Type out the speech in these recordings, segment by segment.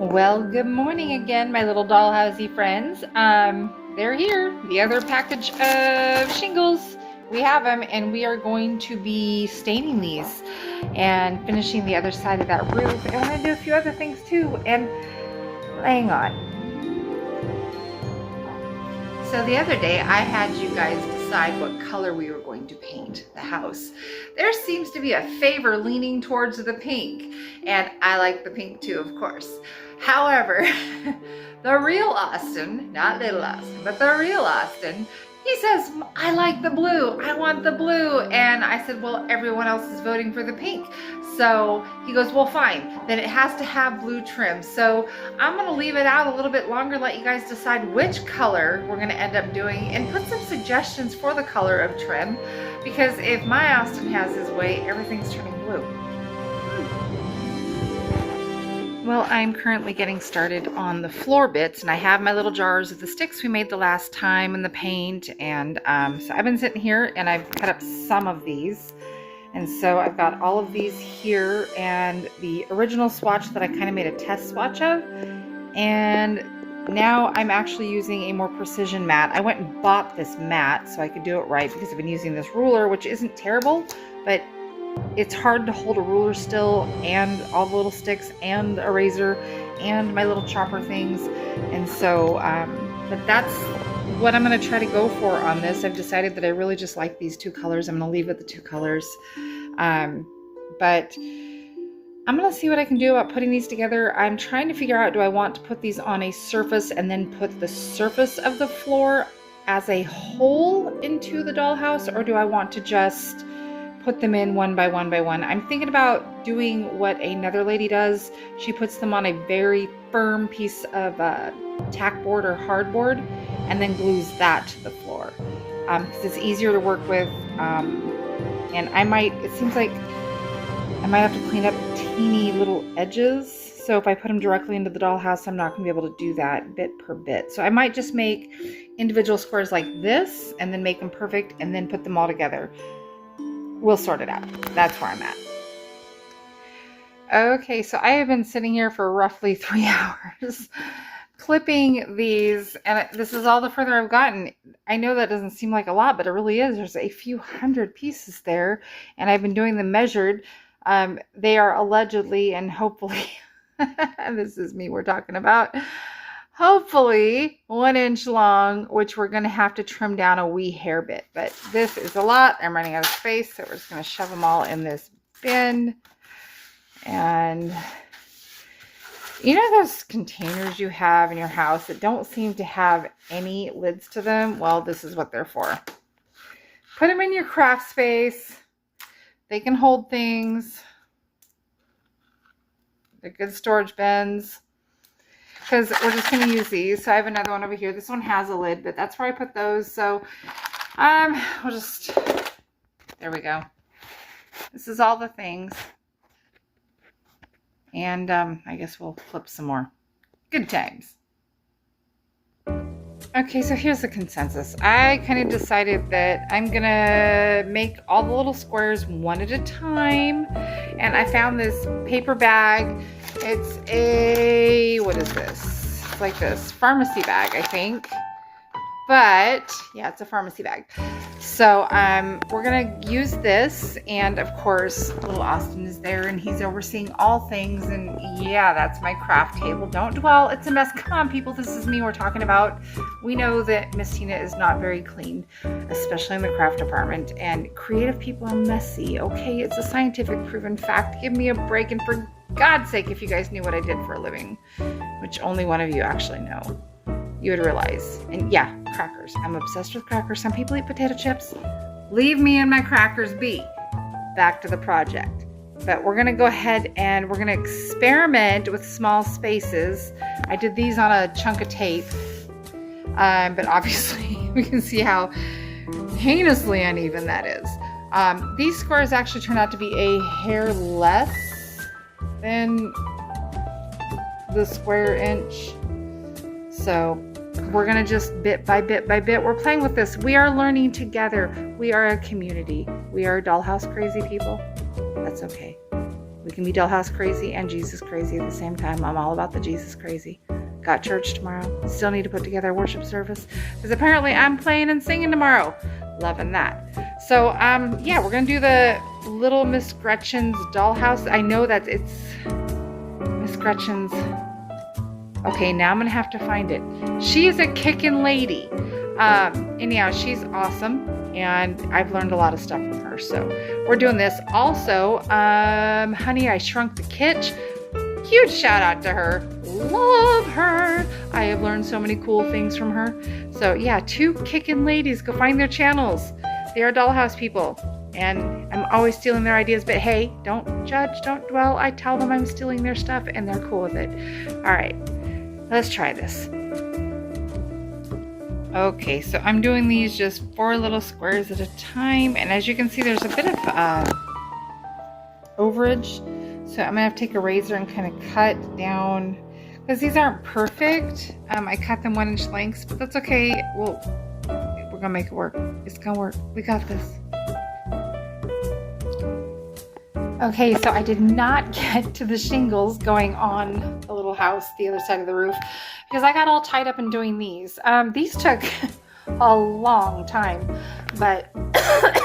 Well, good morning again, my little dollhousey friends. They're here. The other package of shingles. We have them, and we are going to be staining these and finishing the other side of that roof. And we're going to do a few other things too. And hang on. So the other day, I had you guys decide what color we were going to paint the house. There seems to be a favor leaning towards the pink, and I like the pink too, of course. However, the real Austin, not little Austin, but the real Austin, he says, I like the blue, I want the blue. And I said, well, everyone else is voting for the pink. So he goes, well, fine, then it has to have blue trim. So I'm gonna leave it out a little bit longer, let you guys decide which color we're gonna end up doing and put some suggestions for the color of trim, because if my Austin has his way, everything's turning blue. Well, I'm currently getting started on the floor bits, and I have my little jars of the sticks we made the last time and the paint, and so I've been sitting here and I've cut up some of these, and so I've got all of these here and the original swatch that I kind of made a test swatch of, and now I'm actually using a more precision mat. I went and bought this mat so I could do it right, because I've been using this ruler, which isn't terrible, but it's hard to hold a ruler still, and all the little sticks and a razor and my little chopper things. And so but that's what I'm going to try to go for on this. I've decided that I really just like these two colors. I'm going to leave it the two colors, but I'm going to see what I can do about putting these together. I'm trying to figure out, do I want to put these on a surface and then put the surface of the floor as a whole into the dollhouse, or do I want to just put them in one by one by one? I'm thinking about doing what another lady does. She puts them on a very firm piece of tack board or hardboard and then glues that to the floor, because it's easier to work with. And it seems like I might have to clean up teeny little edges. So if I put them directly into the dollhouse, I'm not going to be able to do that bit per bit. So I might just make individual squares like this and then make them perfect and then put them all together. We'll sort it out. That's where I'm at. Okay, so I have been sitting here for roughly 3 hours clipping these, and this is all the further I've gotten. I know that doesn't seem like a lot, but it really is. There's a few hundred pieces there, and I've been doing them measured. They are allegedly and hopefully, this is me we're talking about, hopefully 1 inch long, which we're going to have to trim down a wee hair bit. But this is a lot. I'm running out of space, so we're just going to shove them all in this bin. And you know those containers you have in your house that don't seem to have any lids to them? Well, this is what they're for. Put them in your craft space. They can hold things. They're good storage bins, because we're just going to use these. So I have another one over here. This one has a lid, but that's where I put those. So we'll just, there we go. This is all the things. And I guess we'll flip some more. Good times. Okay, so here's the consensus. I kind of decided that I'm going to make all the little squares one at a time. And I found this paper bag. It's a, what is this? It's like this pharmacy bag, I think. But yeah, it's a pharmacy bag. So we're gonna use this, and of course little Austin is there and he's overseeing all things, and yeah, that's my craft table. Don't dwell, it's a mess. Come on people, this is me we're talking about. We know that Miss Tina is not very clean, especially in the craft department, and creative people are messy. Okay, it's a scientific proven fact. Give me a break, and for God's sake, if you guys knew what I did for a living, which only one of you actually know, you would realize. And yeah, crackers. I'm obsessed with crackers. Some people eat potato chips. Leave me and my crackers be. Back to the project. But we're going to go ahead and we're going to experiment with small spaces. I did these on a chunk of tape. But obviously we can see how heinously uneven that is. These squares actually turned out to be a hair less than the square inch. So we're going to just bit by bit by bit. We're playing with this. We are learning together. We are a community. We are dollhouse crazy people. That's okay. We can be dollhouse crazy and Jesus crazy at the same time. I'm all about the Jesus crazy. Got church tomorrow. Still need to put together a worship service because apparently I'm playing and singing tomorrow. Loving that. So, yeah, we're going to do the Little Miss Gretchen's dollhouse. I know that it's Miss Gretchen's. Okay, now I'm going to have to find it. She is a kickin' lady. Anyhow, she's awesome. And I've learned a lot of stuff from her. So we're doing this. Also, Honey, I Shrunk the Kitsch. Huge shout out to her. Love her. I have learned so many cool things from her. So yeah, 2 kickin' ladies. Go find their channels. They are dollhouse people. And I'm always stealing their ideas. But hey, don't judge, don't dwell. I tell them I'm stealing their stuff and they're cool with it. All right, let's try this. Okay, so I'm doing these just 4 little squares at a time, and as you can see there's a bit of overage, so I'm gonna have to take a razor and kind of cut down, because these aren't perfect. I cut them 1-inch lengths, but that's okay. We're gonna make it work. It's gonna work. We got this. Okay, so I did not get to the shingles going on the little house, the other side of the roof, because I got all tied up in doing these. These took a long time, but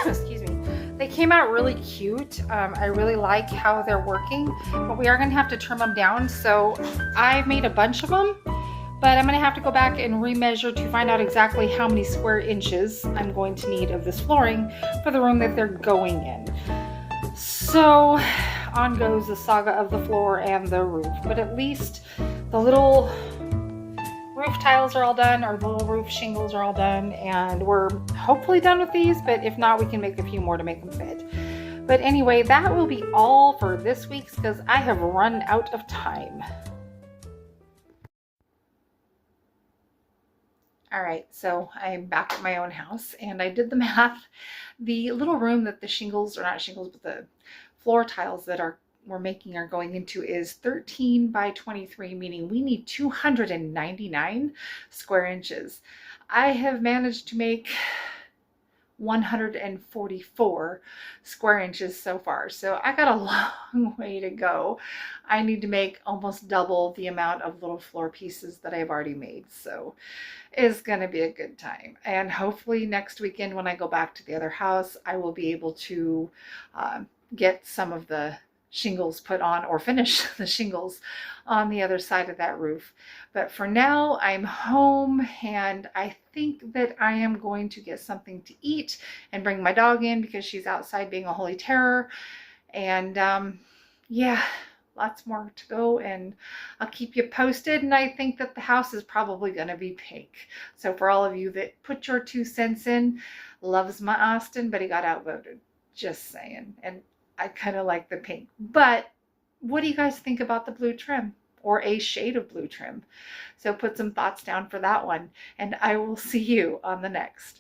excuse me, they came out really cute. I really like how they're working, but we are gonna have to trim them down. So I've made a bunch of them, but I'm gonna have to go back and remeasure to find out exactly how many square inches I'm going to need of this flooring for the room that they're going in. So on goes the saga of the floor and the roof, but at least the little roof tiles are all done, or the little roof shingles are all done, and we're hopefully done with these, but if not, we can make a few more to make them fit. But anyway, that will be all for this week's because I have run out of time. All right, so I'm back at my own house and I did the math. The little room that the shingles, or not shingles, but the floor tiles that we're making are going into is 13 by 23, meaning we need 299 square inches. I have managed to make 144 square inches so far. So I got a long way to go. I need to make almost double the amount of little floor pieces that I've already made. So it's going to be a good time. And hopefully next weekend when I go back to the other house, I will be able to get some of the shingles put on, or finish the shingles on the other side of that roof. But for now, I'm home and I think that I am going to get something to eat and bring my dog in because she's outside being a holy terror. And yeah, lots more to go, and I'll keep you posted. And I think that the house is probably going to be pink. So for all of you that put your 2 cents in, loves my Austin, but he got outvoted. Just saying. And I kind of like the pink. But what do you guys think about the blue trim, or a shade of blue trim? So put some thoughts down for that one, and I will see you on the next.